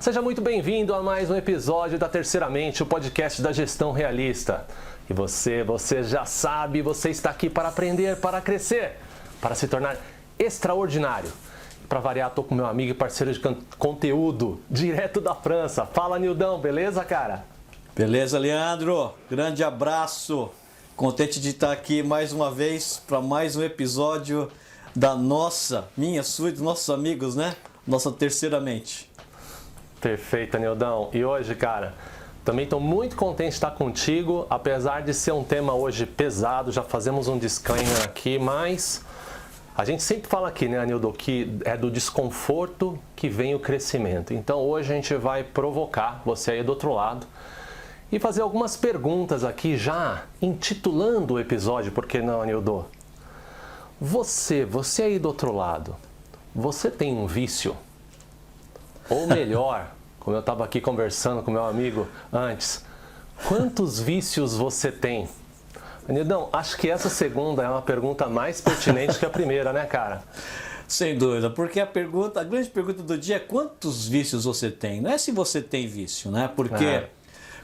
Seja muito bem-vindo a mais um episódio da Terceiramente, o podcast da gestão realista. E você já sabe, você está aqui para aprender, para crescer, para se tornar extraordinário. Para variar, estou com meu amigo e parceiro de conteúdo, direto da França. Fala, Nildão, beleza, cara? Beleza, Leandro? Grande abraço. Contente de estar aqui mais uma vez para mais um episódio da minha, sua e dos nossos amigos, né? Nossa Terceiramente. Perfeito, Nildão. E hoje, cara, também estou muito contente de estar contigo, apesar de ser um tema hoje pesado, já fazemos um disclaimer aqui, mas a gente sempre fala aqui, né, Nildo, que é do desconforto que vem o crescimento. Então hoje a gente vai provocar você aí do outro lado e fazer algumas perguntas aqui, já intitulando o episódio, por que não, Nildo? Você aí do outro lado, você tem um vício? Ou melhor, como eu estava aqui conversando com meu amigo antes, quantos vícios você tem? Nildão, acho que essa segunda é uma pergunta mais pertinente que a primeira, né, cara? Sem dúvida, porque a grande pergunta do dia é quantos vícios você tem. Não é se você tem vício, né? Porque,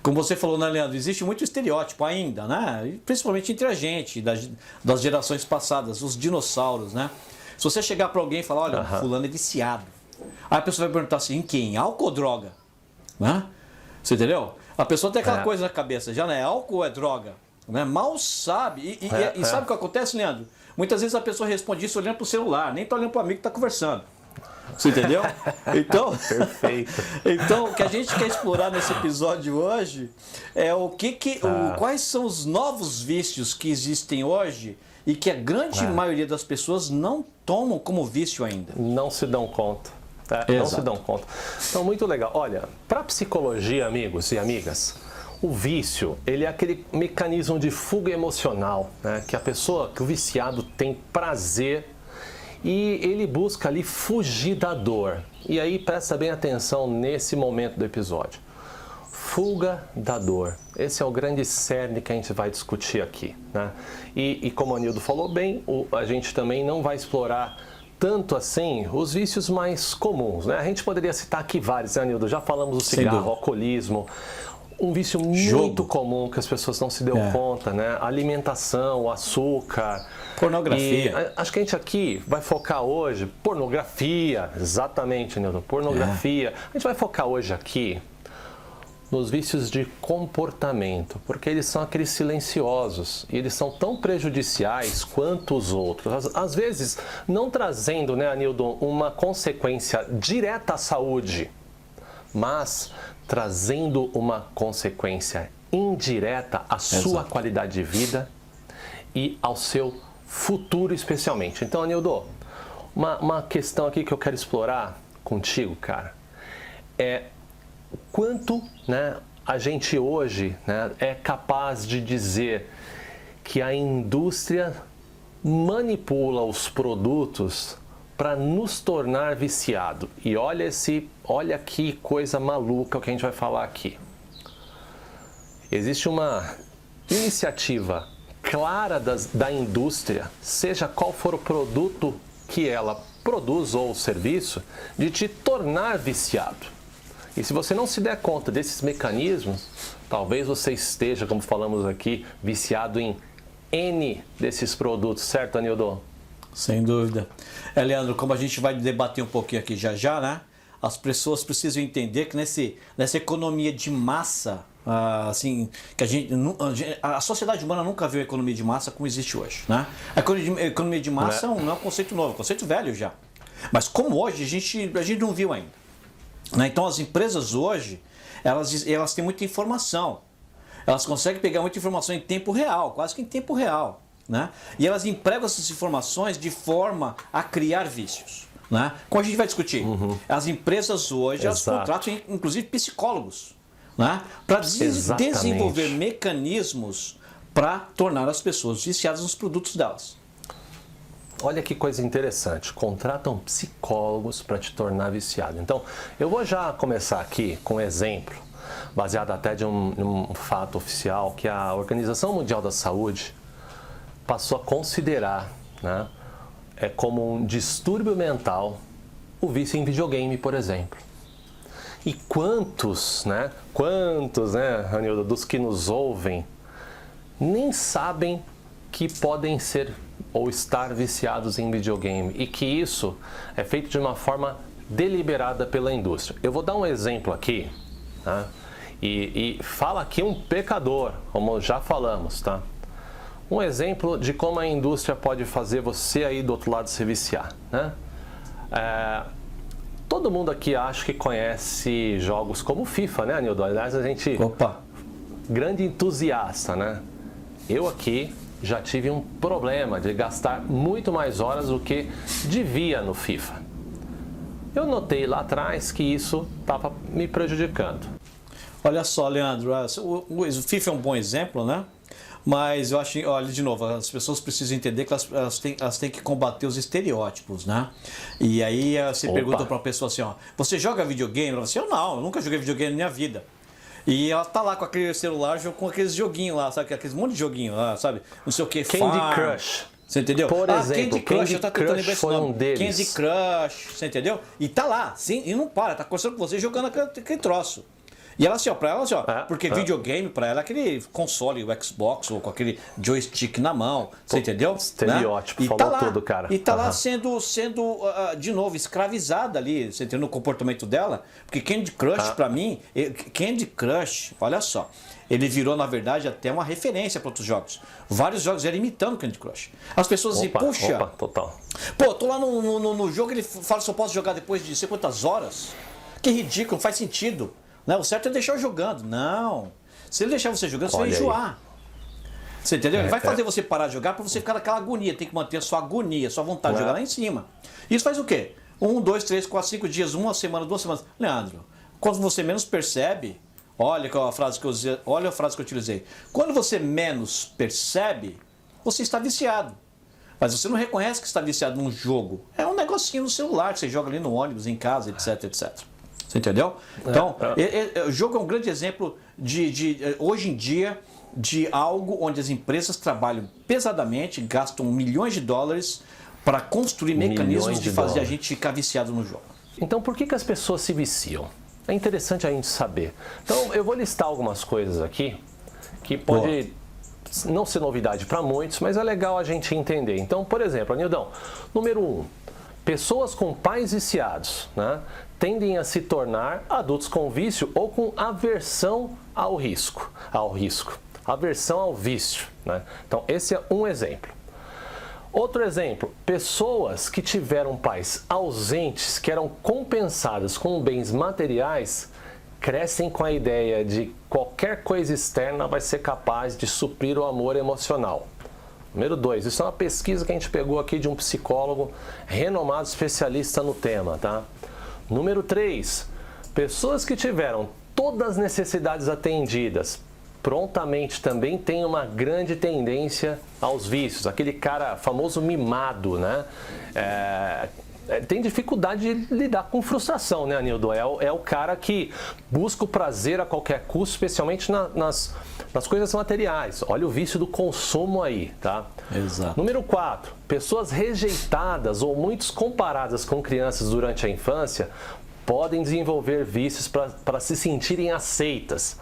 como você falou, né, Leandro, existe muito estereótipo ainda, né? Principalmente entre a gente, das gerações passadas, os dinossauros, né? Se você chegar para alguém e falar, olha, fulano é viciado. Aí a pessoa vai perguntar assim, em quem? Álcool ou droga? Né? Você entendeu? A pessoa tem aquela coisa na cabeça, já não é álcool ou é droga? Né? Mal sabe. E sabe o que acontece, Leandro? Muitas vezes a pessoa responde isso olhando para o celular, nem está olhando para o amigo que está conversando. Você entendeu? Então, perfeito. Então, o que a gente quer explorar nesse episódio hoje é quais são os novos vícios que existem hoje e que a grande maioria das pessoas não tomam como vício ainda. Não se dão conta. Não se dão conta. Então, muito legal. Olha, para psicologia, amigos e amigas, o vício, ele é aquele mecanismo de fuga emocional, né? Que o viciado tem prazer e ele busca ali fugir da dor. E aí, presta bem atenção nesse momento do episódio. Fuga da dor. Esse é o grande cerne que a gente vai discutir aqui, né? E como o Nildo falou bem, a gente também não vai explorar tanto assim os vícios mais comuns, né? A gente poderia citar aqui vários, né, Nildo? Já falamos do cigarro, alcoolismo, um vício muito comum que as pessoas não se dão conta, né? Alimentação, açúcar, pornografia. Acho que a gente aqui vai focar hoje, pornografia, exatamente, Nildo, pornografia. A gente vai focar hoje aqui nos vícios de comportamento, porque eles são aqueles silenciosos e eles são tão prejudiciais quanto os outros. Às vezes, não trazendo, né, Anildo, uma consequência direta à saúde, mas trazendo uma consequência indireta à sua qualidade de vida e ao seu futuro especialmente. Então, Anildo, uma questão aqui que eu quero explorar contigo, cara, é quanto, né, a gente hoje, né, é capaz de dizer que a indústria manipula os produtos para nos tornar viciado. E olha que coisa maluca o que a gente vai falar aqui. Existe uma iniciativa clara da indústria, seja qual for o produto que ela produz ou o serviço, de te tornar viciado. E se você não se der conta desses mecanismos, talvez você esteja, como falamos aqui, viciado em N desses produtos, certo, Anildo? Sem dúvida. Leandro, como a gente vai debater um pouquinho aqui já, né? As pessoas precisam entender que nessa economia de massa, assim, que a sociedade humana nunca viu a economia de massa como existe hoje, né? A economia de massa não é um conceito novo, é um conceito velho já. Mas como hoje, a gente não viu ainda. Então as empresas hoje, elas têm muita informação, elas conseguem pegar muita informação em tempo real, quase que em tempo real, né? E elas empregam essas informações de forma a criar vícios, né? Como a gente vai discutir, as empresas hoje, elas contratam inclusive psicólogos, né? Para desenvolver mecanismos para tornar as pessoas viciadas nos produtos delas. Olha que coisa interessante, contratam psicólogos para te tornar viciado. Então, eu vou já começar aqui com um exemplo, baseado até de um fato oficial, que a Organização Mundial da Saúde passou a considerar, né, como um distúrbio mental o vício em videogame, por exemplo. E quantos, né, Ranildo, dos que nos ouvem, nem sabem que podem ser ou estar viciados em videogame e que isso é feito de uma forma deliberada pela indústria. Eu vou dar um exemplo aqui, tá? E fala aqui um pecador, como já falamos, tá? Um exemplo de como a indústria pode fazer você aí do outro lado se viciar, né? Todo mundo aqui acho que conhece jogos como FIFA, né, Anildo? Aliás, a gente... Opa! Grande entusiasta, né? Eu aqui já tive um problema de gastar muito mais horas do que devia no FIFA. Eu notei lá atrás que isso estava me prejudicando. Olha só, Leandro, o FIFA é um bom exemplo, né? Mas eu acho, olha, de novo, as pessoas precisam entender que elas têm que combater os estereótipos, né? E aí você pergunta para uma pessoa assim, ó, você joga videogame? Ela fala assim, eu nunca joguei videogame na minha vida. E ela tá lá com aquele celular, com aqueles joguinhos lá, sabe? Aqueles monte de joguinho lá, sabe? Não sei o que, Candy Crush. Você entendeu? Por exemplo, Candy Crush, eu tô tentando lembrar esse nome. Um deles. Candy Crush, você entendeu? E tá lá, sim, e não para, tá conversando com você jogando aquele troço. E ela assim, ó, pra ela assim, ó, porque videogame pra ela é aquele console, o Xbox, ou com aquele joystick na mão, você entendeu? Estereótipo, né? Falou tudo, cara. E tá lá sendo de novo, escravizada ali, você entendeu, no comportamento dela, porque Candy Crush pra mim, Candy Crush, olha só, ele virou, na verdade, até uma referência para outros jogos. Vários jogos eram imitando Candy Crush. As pessoas dizem, puxa, total. Pô, tô lá no jogo, ele fala se eu posso jogar depois de não sei quantas horas. Que ridículo, não faz sentido. Não, o certo é deixar eu jogando. Não. Se ele deixar você jogando, você vai enjoar. Você entendeu? Ele vai fazer você parar de jogar para você ficar naquela agonia. Tem que manter a sua agonia, a sua vontade de jogar lá em cima. Isso faz o quê? 1, 2, 3, 4, 5 dias, uma semana, 2 semanas. Leandro, quando você menos percebe, olha a frase que eu utilizei. Quando você menos percebe, você está viciado. Mas você não reconhece que está viciado num jogo. É um negocinho no celular que você joga ali no ônibus, em casa, etc, etc. Você entendeu? Então, o jogo é um grande exemplo hoje em dia, de algo onde as empresas trabalham pesadamente, gastam milhões de dólares para construir mecanismos de fazer a gente ficar viciado no jogo. Então, por que as pessoas se viciam? É interessante a gente saber. Então, eu vou listar algumas coisas aqui que pode não ser novidade para muitos, mas é legal a gente entender. Então, por exemplo, Anildão, número 1, pessoas com pais viciados, né, tendem a se tornar adultos com vício ou com aversão ao risco, aversão ao vício, né? Então, esse é um exemplo. Outro exemplo, pessoas que tiveram pais ausentes, que eram compensadas com bens materiais, crescem com a ideia de qualquer coisa externa vai ser capaz de suprir o amor emocional. Número 2, isso é uma pesquisa que a gente pegou aqui de um psicólogo renomado especialista no tema, tá? Número 3, pessoas que tiveram todas as necessidades atendidas, prontamente também têm uma grande tendência aos vícios. Aquele cara famoso mimado, né? Tem dificuldade de lidar com frustração, né, Anildo? É o cara que busca o prazer a qualquer custo, especialmente nas coisas materiais. Olha o vício do consumo aí, tá? Exato. Número 4, pessoas rejeitadas ou muito comparadas com crianças durante a infância podem desenvolver vícios para se sentirem aceitas.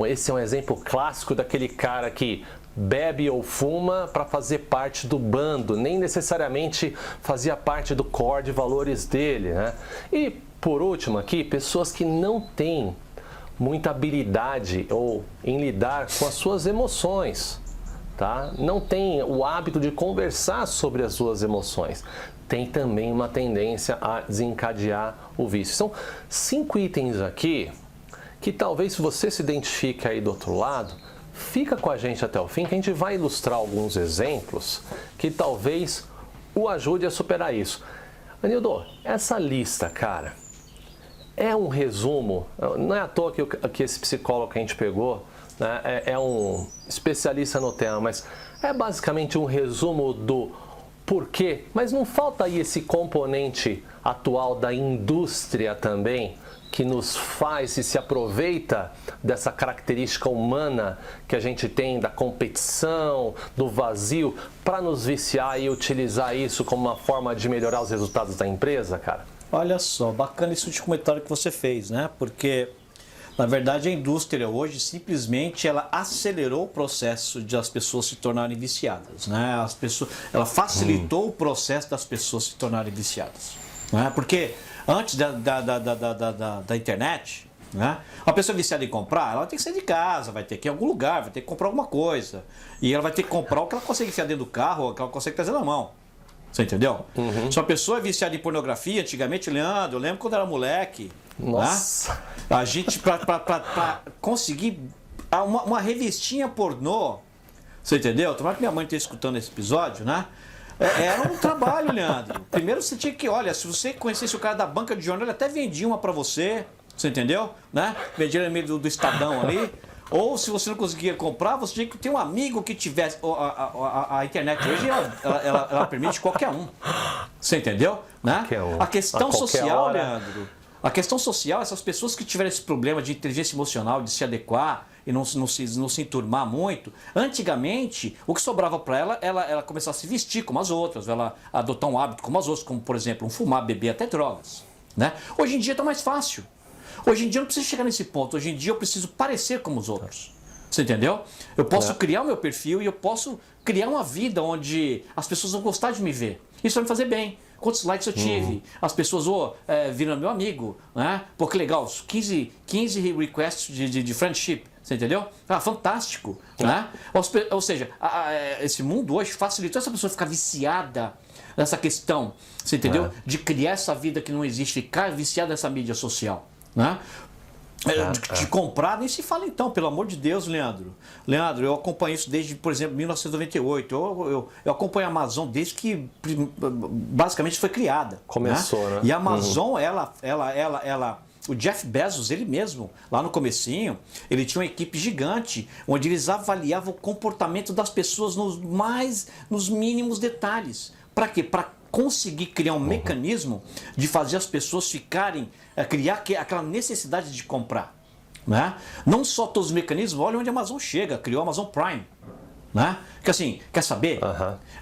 Esse é um exemplo clássico daquele cara que bebe ou fuma para fazer parte do bando, nem necessariamente fazia parte do core de valores dele, né? E, por último aqui, pessoas que não têm muita habilidade em lidar com as suas emoções, tá? Não tem o hábito de conversar sobre as suas emoções. Tem também uma tendência a desencadear o vício. São 5 itens aqui que talvez, se você se identifica aí do outro lado, fica com a gente até o fim, que a gente vai ilustrar alguns exemplos que talvez o ajude a superar isso. Anildo, essa lista, cara, é um resumo, não é à toa que esse psicólogo que a gente pegou, né, é um especialista no tema, mas é basicamente um resumo do porquê, mas não falta aí esse componente atual da indústria também, que nos faz e se aproveita dessa característica humana que a gente tem da competição, do vazio, para nos viciar e utilizar isso como uma forma de melhorar os resultados da empresa, cara? Olha só, bacana esse último comentário que você fez, né? Porque, na verdade, a indústria hoje simplesmente ela acelerou o processo de as pessoas se tornarem viciadas, né? Ela facilitou o processo das pessoas se tornarem viciadas, né? Porque antes da internet, né? Uma pessoa viciada em comprar, ela tem que sair de casa, vai ter que ir em algum lugar, vai ter que comprar alguma coisa. E ela vai ter que comprar o que ela consegue enfiar dentro do carro, o que ela consegue trazer na mão. Você entendeu? Se uma pessoa é viciada em pornografia, antigamente, Leandro, eu lembro quando era moleque. Nossa! Né? A gente, pra conseguir uma revistinha pornô, você entendeu? Tomara que minha mãe esteja escutando esse episódio, né? Era um trabalho, Leandro. Primeiro você tinha que, olha, se você conhecesse o cara da banca de jornal, ele até vendia uma pra você, entendeu? Né? Vendia no meio do Estadão ali. Ou se você não conseguia comprar, você tinha que ter um amigo que tivesse. A internet hoje ela permite qualquer um. Você entendeu? Né? Um. A questão social, hora. Leandro. A questão social, essas pessoas que tiveram esse problema de inteligência emocional, de se adequar e não se enturmar muito, antigamente, o que sobrava para ela começar a se vestir como as outras, ela adotar um hábito como as outras, como, por exemplo, fumar, beber, até drogas. Né? Hoje em dia está mais fácil. Hoje em dia eu não preciso chegar nesse ponto. Hoje em dia eu preciso parecer como os outros. Você entendeu? Eu posso criar o meu perfil e eu posso criar uma vida onde as pessoas vão gostar de me ver. Isso vai me fazer bem. Quantos likes eu tive? As pessoas viram meu amigo. Né? Pô, que legal. 15 requests de friendship. Você entendeu? Ah, fantástico. Né? Ou seja, esse mundo hoje facilitou essa pessoa ficar viciada nessa questão. Você entendeu? De criar essa vida que não existe. Ficar viciada nessa mídia social. Né? De comprar, nem se fala então, pelo amor de Deus, Leandro. Leandro, eu acompanho isso desde, por exemplo, 1998. Eu acompanho a Amazon desde que basicamente foi criada. Começou, né? E a Amazon, o Jeff Bezos, ele mesmo, lá no comecinho, ele tinha uma equipe gigante, onde eles avaliavam o comportamento das pessoas nos mínimos detalhes. Para quê? Para conseguir criar um mecanismo de fazer as pessoas criar aquela necessidade de comprar. Né? Não só todos os mecanismos, olha onde a Amazon chega, criou a Amazon Prime. Né? Que assim, quer saber?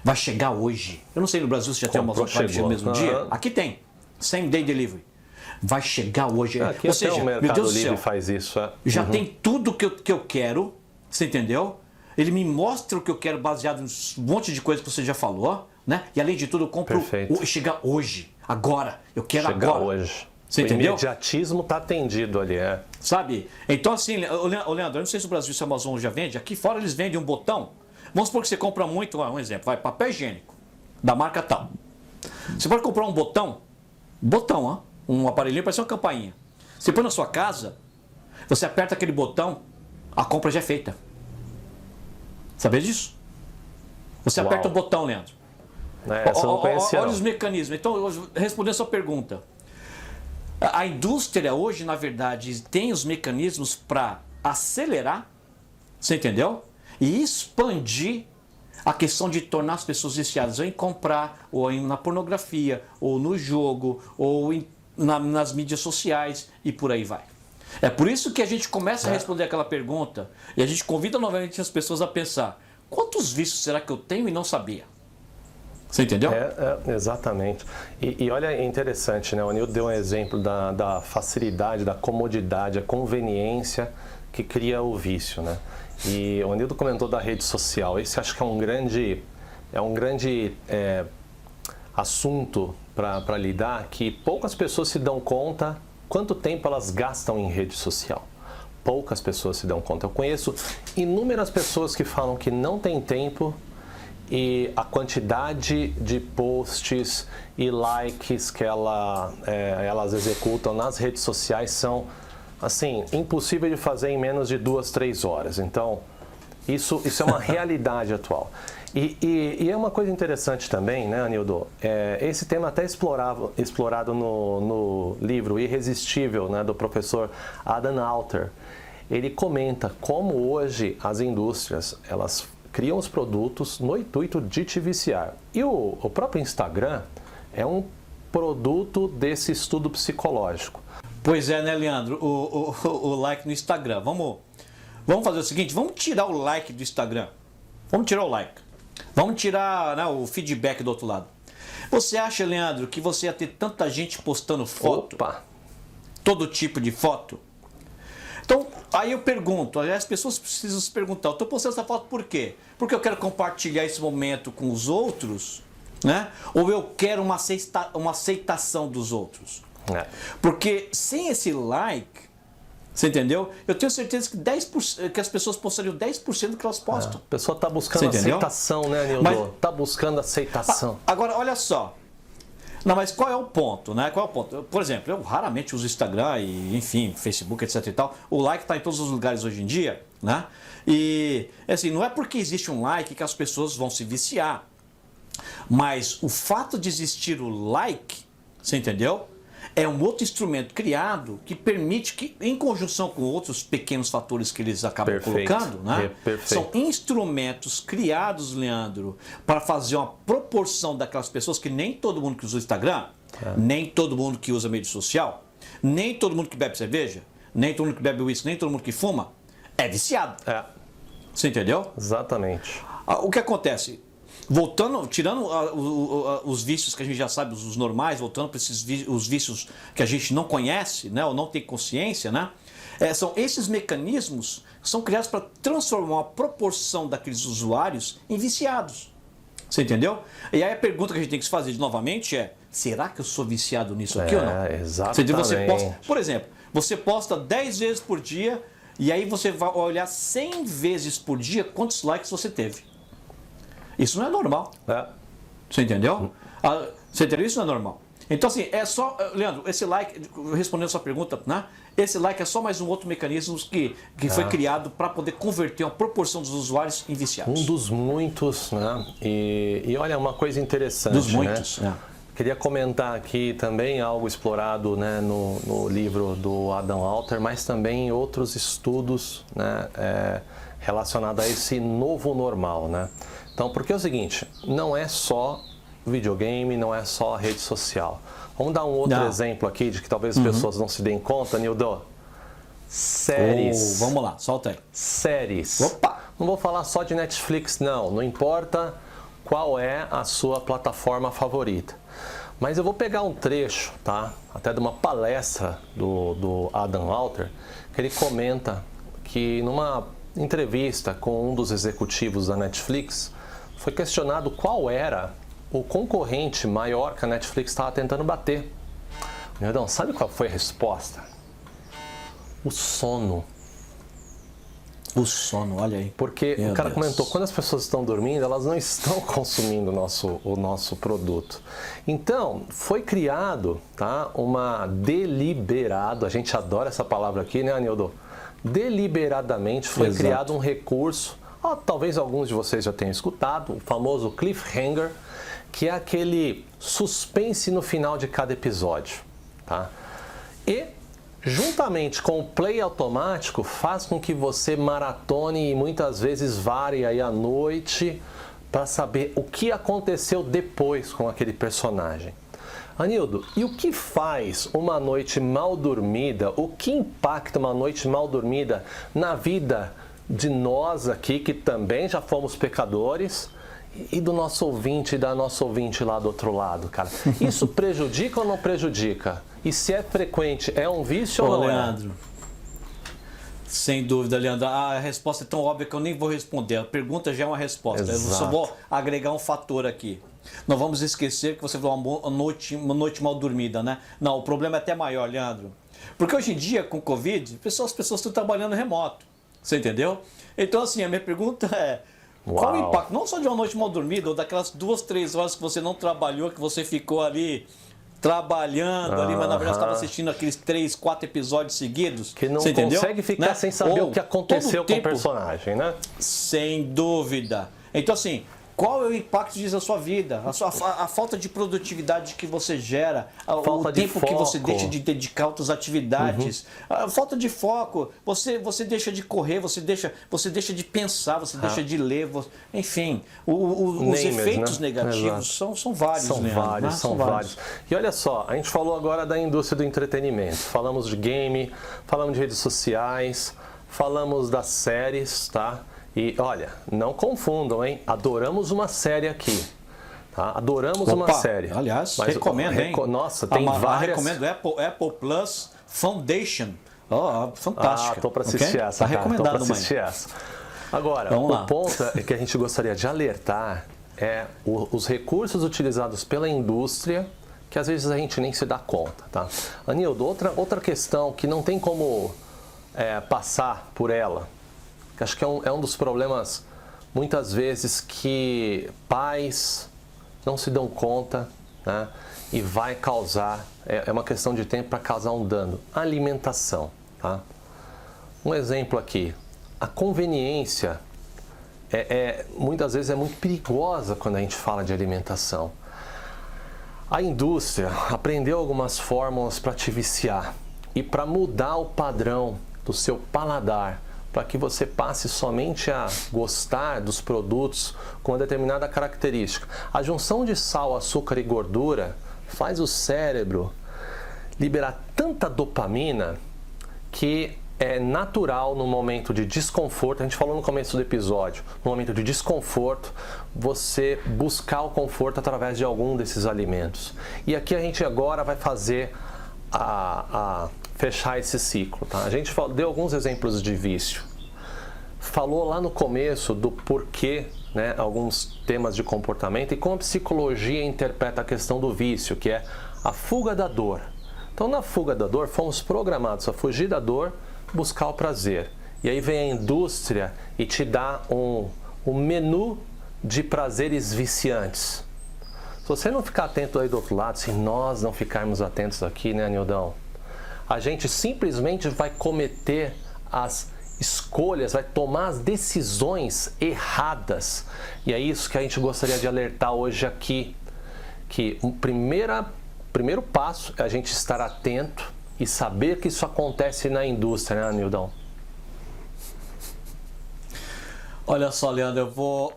Vai chegar hoje. Eu não sei no Brasil se já tem a Amazon Prime no mesmo dia. Aqui tem. Same day delivery. Vai chegar hoje. Aqui ou seja, o Mercado Livre faz isso. Já tem tudo que eu quero, você entendeu? Ele me mostra o que eu quero baseado em um monte de coisa que você já falou. Né? E além de tudo, eu compro chegar hoje, agora. Eu quero agora. Hoje. Você o entendeu? Imediatismo está atendido ali, Sabe? Então, assim, Leandro, eu não sei se o Brasil, se a Amazon já vende. Aqui fora eles vendem um botão. Vamos supor que você compra muito, um exemplo, papel higiênico, da marca tal. Você pode comprar um botão, um aparelhinho, parece uma campainha. Você põe na sua casa, você aperta aquele botão, a compra já é feita. Sabia disso? Você aperta o botão, Leandro. Essa eu não conhecia, olha os mecanismos. Então, respondendo a sua pergunta, a indústria hoje, na verdade, tem os mecanismos para acelerar, você entendeu? E expandir a questão de tornar as pessoas viciadas ou em comprar, ou na pornografia, ou no jogo, ou nas mídias sociais e por aí vai. É por isso que a gente começa a responder aquela pergunta e a gente convida novamente as pessoas a pensar: quantos vícios será que eu tenho e não sabia? Você entendeu? Exatamente. E olha, é interessante, né? O Nildo deu um exemplo da facilidade, da comodidade, a conveniência que cria o vício, né? E o Nildo comentou da rede social. Esse acho que é um grande assunto para lidar, que poucas pessoas se dão conta quanto tempo elas gastam em rede social. Poucas pessoas se dão conta. Eu conheço inúmeras pessoas que falam que não tem tempo, e a quantidade de posts e likes que elas executam nas redes sociais são, assim, impossível de fazer em menos de 2, 3 horas. Então, isso é uma realidade atual. E é uma coisa interessante também, né, Anildo? Esse tema até explorado no livro Irresistível, né, do professor Adam Alter. Ele comenta como hoje as indústrias, elas criam os produtos no intuito de te viciar. E o próprio Instagram é um produto desse estudo psicológico. Pois é, né, Leandro? O like no Instagram. Vamos fazer o seguinte, vamos tirar o like do Instagram. Vamos tirar o like. Vamos tirar, né, o feedback do outro lado. Você acha, Leandro, que você ia ter tanta gente postando foto? Opa! Todo tipo de foto? Então, aí eu pergunto, as pessoas precisam se perguntar, eu estou postando essa foto por quê? Porque eu quero compartilhar esse momento com os outros, né? Ou eu quero uma aceitação dos outros? Porque sem esse like, você entendeu? Eu tenho certeza que, 10%, que as pessoas postariam 10% do que elas postam. A pessoa está buscando aceitação, né, Nildo? Está buscando aceitação. Agora, olha só. Não, mas qual é o ponto, né? Qual é o ponto? Por exemplo, eu raramente uso Instagram e, enfim, Facebook, etc e tal. O like está em todos os lugares hoje em dia, né? E, assim, não é porque existe um like que as pessoas vão se viciar. Mas o fato de existir o like, você entendeu? É um outro instrumento criado que permite que, em conjunção com outros pequenos fatores que eles acabam colocando, né? São instrumentos criados, Leandro, para fazer uma proporção daquelas pessoas que nem todo mundo que usa o Instagram, nem todo mundo que usa mídia social, nem todo mundo que bebe cerveja, nem todo mundo que bebe uísque, nem todo mundo que fuma, é viciado. Você entendeu? Exatamente. O que acontece? Voltando, tirando os vícios que a gente já sabe, os normais, voltando para os vícios que a gente não conhece, né, ou não tem consciência, né, são esses mecanismos que são criados para transformar a proporção daqueles usuários em viciados. Você entendeu? E aí a pergunta que a gente tem que se fazer novamente é: será que eu sou viciado nisso aqui ou não? Exatamente. Você posta, por exemplo, você posta 10 vezes por dia e aí você vai olhar 100 vezes por dia quantos likes você teve. Isso não é normal. Você entendeu? Você entendeu? Isso não é normal. Então, assim, é só... Leandro, esse like, respondendo a sua pergunta, né? Esse like é só mais um outro mecanismo que foi criado para poder converter uma proporção dos usuários em viciados. Um dos muitos, né? E olha, uma coisa interessante, dos muitos, né? Queria comentar aqui também algo explorado, né, no livro do Adam Alter, mas também em outros estudos, né, relacionados a esse novo normal, né? Então, porque é o seguinte, não é só videogame, não é só rede social. Vamos dar um outro exemplo aqui de que talvez as pessoas não se deem conta, Nildo. Séries. Vamos lá, solta aí. Séries. Opa! Não vou falar só de Netflix, não importa qual é a sua plataforma favorita. Mas eu vou pegar um trecho, tá? Até de uma palestra do Adam Alter, que ele comenta que numa entrevista com um dos executivos da Netflix, foi questionado qual era o concorrente maior que a Netflix estava tentando bater. Nildão, sabe qual foi a resposta? O sono. O sono, olha aí. Porque o cara comentou, quando as pessoas estão dormindo, elas não estão consumindo o nosso produto. Então, foi criado, tá, a gente adora essa palavra aqui, né, Anildo? Deliberadamente foi criado um recurso, talvez alguns de vocês já tenham escutado, o famoso cliffhanger, que é aquele suspense no final de cada episódio, tá? E juntamente com o play automático faz com que você maratone e muitas vezes varie aí à noite para saber o que aconteceu depois com aquele personagem. Anildo, e o que faz uma noite mal dormida, o que impacta uma noite mal dormida na vida de nós aqui, que também já fomos pecadores, e do nosso ouvinte e da nossa ouvinte lá do outro lado, cara? Isso prejudica ou não prejudica? E se é frequente, é um vício ou não, Leandro? Sem dúvida, Leandro. A resposta é tão óbvia que eu nem vou responder. A pergunta já é uma resposta. Exato. Eu só vou agregar um fator aqui. Não vamos esquecer que você falou uma noite mal dormida, né? Não, o problema é até maior, Leandro. Porque hoje em dia, com o Covid, as pessoas estão trabalhando remoto. Você entendeu? Então, assim, a minha pergunta é: qual o impacto, não só de uma noite mal dormida, ou daquelas 2, 3 horas que você não trabalhou, que você ficou ali trabalhando ali, mas na verdade estava assistindo aqueles 3, 4 episódios seguidos. Que não você consegue ficar, né, sem saber o que aconteceu com o personagem, né? Sem dúvida. Então, assim, qual é o impacto disso na sua vida? A falta de produtividade que você gera, o tempo que você deixa de dedicar a outras atividades, a falta de foco, você deixa de correr, você deixa de pensar, você deixa de ler, enfim, os efeitos, né, negativos são vários. São vários. E olha só, a gente falou agora da indústria do entretenimento, falamos de game, falamos de redes sociais, falamos das séries, tá? E olha, não confundam, hein? Adoramos uma série aqui. Tá? Adoramos uma série. Aliás, mas recomendo, hein? Nossa, tem várias... Recomendo Apple Plus Foundation. Fantástica. Tô para assistir essa. Tá recomendado, tô para assistir essa. Agora, o ponto que a gente gostaria de alertar é os recursos utilizados pela indústria, que às vezes a gente nem se dá conta, tá? Anildo, outra questão que não tem como passar por ela, que acho que é um dos problemas, muitas vezes, que pais não se dão conta, né? E vai causar, é uma questão de tempo para causar um dano. Alimentação, tá? Um exemplo aqui, a conveniência muitas vezes é muito perigosa quando a gente fala de alimentação. A indústria aprendeu algumas fórmulas para te viciar e para mudar o padrão do seu paladar, para que você passe somente a gostar dos produtos com uma determinada característica. A junção de sal, açúcar e gordura faz o cérebro liberar tanta dopamina que é natural no momento de desconforto. A gente falou no começo do episódio, no momento de desconforto, você buscar o conforto através de algum desses alimentos. E aqui a gente agora vai fazer fechar esse ciclo, tá? A gente deu alguns exemplos de vício. Falou lá no começo do porquê, né, alguns temas de comportamento e como a psicologia interpreta a questão do vício, que é a fuga da dor. Então, na fuga da dor, fomos programados a fugir da dor, buscar o prazer. E aí vem a indústria e te dá um menu de prazeres viciantes. Se você não ficar atento aí do outro lado, se nós não ficarmos atentos aqui, né, Nildão? A gente simplesmente vai cometer as escolhas, vai tomar as decisões erradas. E é isso que a gente gostaria de alertar hoje aqui, que o primeiro passo é a gente estar atento e saber que isso acontece na indústria, né, Nildão? Olha só, Leandro,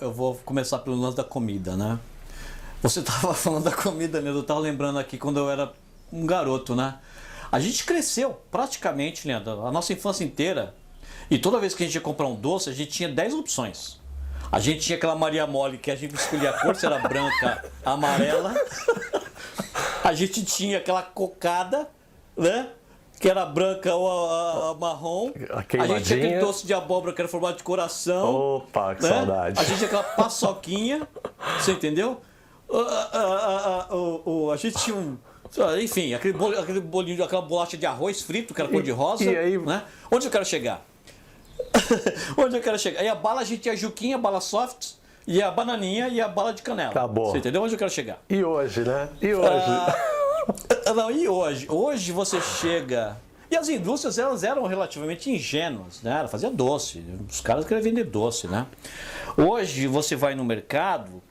eu vou começar pelo lance da comida, né? Você estava falando da comida, Leandro, eu estava lembrando aqui quando eu era um garoto, né? A gente cresceu praticamente, Leandro, a nossa infância inteira, e toda vez que a gente ia comprar um doce, a gente tinha 10 opções. A gente tinha aquela Maria Mole que a gente escolhia a cor, se era branca, amarela. A gente tinha aquela cocada, né? Que era branca ou marrom. A gente tinha aquele doce de abóbora que era formado de coração. Opa, que saudade. A gente tinha aquela paçoquinha, você entendeu? A gente tinha enfim, aquele bolinho, aquela bolacha de arroz frito, que era cor de rosa. E aí? Né? Onde eu quero chegar? Onde eu quero chegar? Aí a bala, a gente tinha a juquinha, a bala soft, e a bananinha e a bala de canela. Acabou. Você entendeu onde eu quero chegar? E hoje, né? E hoje? Não, e hoje? Hoje você chega... E as indústrias, elas eram relativamente ingênuas, né? Ela fazia doce. Os caras queriam vender doce, né? Hoje você vai no mercado...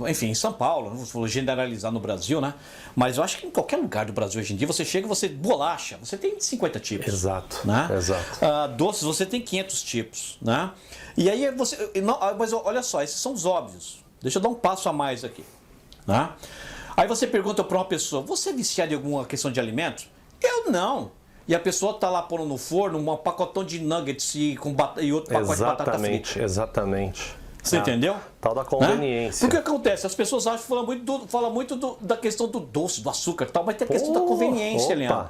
enfim, em São Paulo, não vou generalizar no Brasil, né? Mas eu acho que em qualquer lugar do Brasil hoje em dia, você chega, bolacha, você tem 50 tipos. Exato, né? Exato. Doces, você tem 500 tipos, né? E aí você... mas olha só, esses são os óbvios. Deixa eu dar um passo a mais aqui, né? Aí você pergunta para uma pessoa, você é viciado em alguma questão de alimento? Eu não. E a pessoa tá lá pondo no forno um pacotão de nuggets e outro pacote de batata frita. Exatamente. Você entendeu? Tal da conveniência. O que acontece? As pessoas acham que fala muito da questão do doce, do açúcar e tal, mas tem a questão da conveniência, Leandro.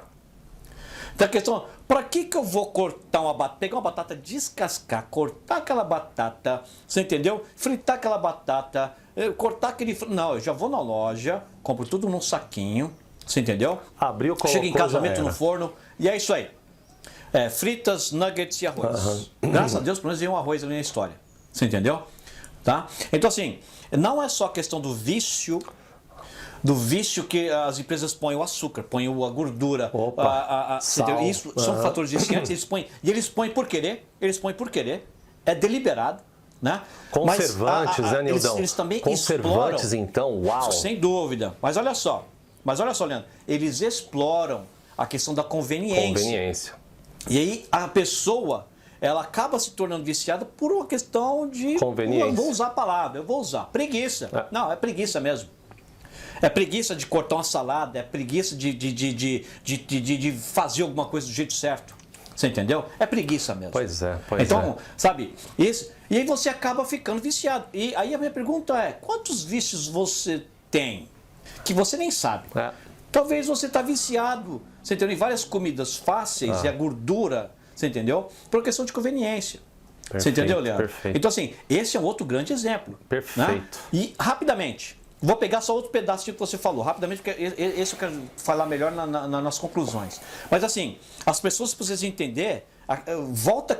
Tem a questão, para que eu vou cortar pegar uma batata, descascar, cortar aquela batata, você entendeu? Fritar aquela batata, cortar aquele... Não, eu já vou na loja, compro tudo num saquinho, você entendeu? Abriu, colocou, chega em casa, meto no forno, e é isso aí. Fritas, nuggets e arroz. Graças a Deus, pelo menos veio um arroz ali na história. Você entendeu? Tá? Então, assim, não é só a questão do vício que as empresas põem o açúcar, põem a gordura, sal. Isso são fatores viciantes, eles põem por querer, é deliberado, né? Conservantes, né, Nildão? Eles também conservantes, exploram, então, uau! sem dúvida. Mas olha só, Leandro, eles exploram a questão da conveniência. E aí a pessoa... ela acaba se tornando viciada por uma questão de... conveniência. Eu vou usar a palavra, eu vou usar. Preguiça. Não, é preguiça mesmo. É preguiça de cortar uma salada, é preguiça de fazer alguma coisa do jeito certo. Você entendeu? É preguiça mesmo. Pois é. Então, sabe, isso. E aí você acaba ficando viciado. E aí a minha pergunta é, quantos vícios você tem que você nem sabe? Talvez você está viciado, você entendeu? Em várias comidas fáceis e a gordura, você entendeu? Por questão de conveniência. Perfeito, você entendeu, Leandro? Perfeito. Então, assim, esse é um outro grande exemplo. Perfeito. Né? E, rapidamente, vou pegar só outro pedaço que você falou, rapidamente, porque esse eu quero falar melhor nas conclusões. Mas, assim, as pessoas precisam entender, volta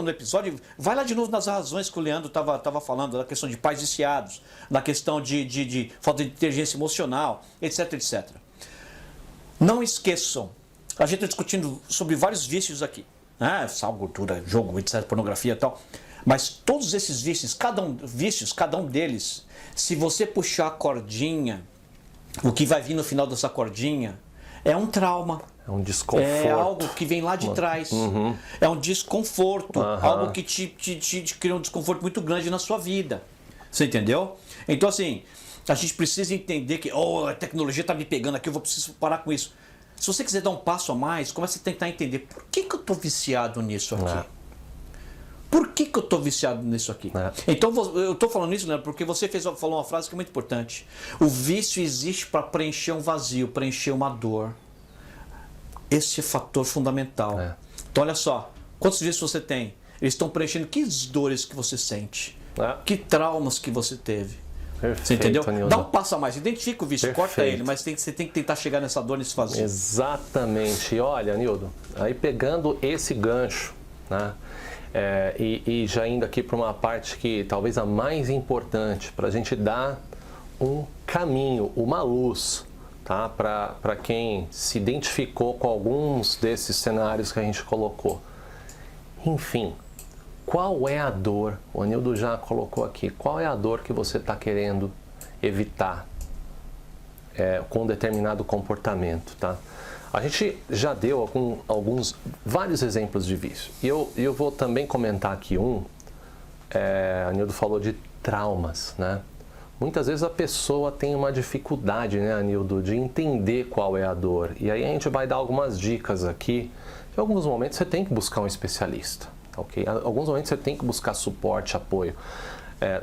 no episódio, vai lá de novo nas razões que o Leandro estava falando, da questão de pais viciados, da questão de falta de inteligência emocional, etc, etc. Não esqueçam, a gente está discutindo sobre vários vícios aqui. Sal, gordura, jogo, etc, pornografia e tal. Mas todos esses vícios, cada um deles, se você puxar a cordinha, o que vai vir no final dessa cordinha é um trauma. É um desconforto. É algo que vem lá de trás. É um desconforto. Algo que te cria um desconforto muito grande na sua vida. Você entendeu? Então, assim, a gente precisa entender que a tecnologia está me pegando aqui, eu preciso parar com isso. Se você quiser dar um passo a mais, comece a tentar entender por que eu estou viciado nisso aqui. Por que eu estou viciado nisso aqui? Então, eu estou falando isso, né, porque você falou uma frase que é muito importante. O vício existe para preencher um vazio, preencher uma dor. Esse é fator fundamental. Então, olha só, quantos vícios você tem? Eles estão preenchendo que dores que você sente, que traumas que você teve. Perfeito, você entendeu? Anildo. Dá um passo a mais, identifica o vício, corta ele, mas você tem que tentar chegar nessa dor, nesse vazio. Exatamente. E olha, Nildo, aí pegando esse gancho, né, e já indo aqui para uma parte que talvez a mais importante, para a gente dar um caminho, uma luz, tá, para quem se identificou com alguns desses cenários que a gente colocou. Enfim, qual é a dor? O Anildo já colocou aqui. Qual é a dor que você está querendo evitar com determinado comportamento, tá? A gente já deu vários exemplos de vício. E eu vou também comentar aqui Anildo falou de traumas, né? Muitas vezes a pessoa tem uma dificuldade, né, Anildo, de entender qual é a dor. E aí a gente vai dar algumas dicas aqui. Em alguns momentos você tem que buscar um especialista. Okay? Em alguns momentos você tem que buscar suporte, apoio.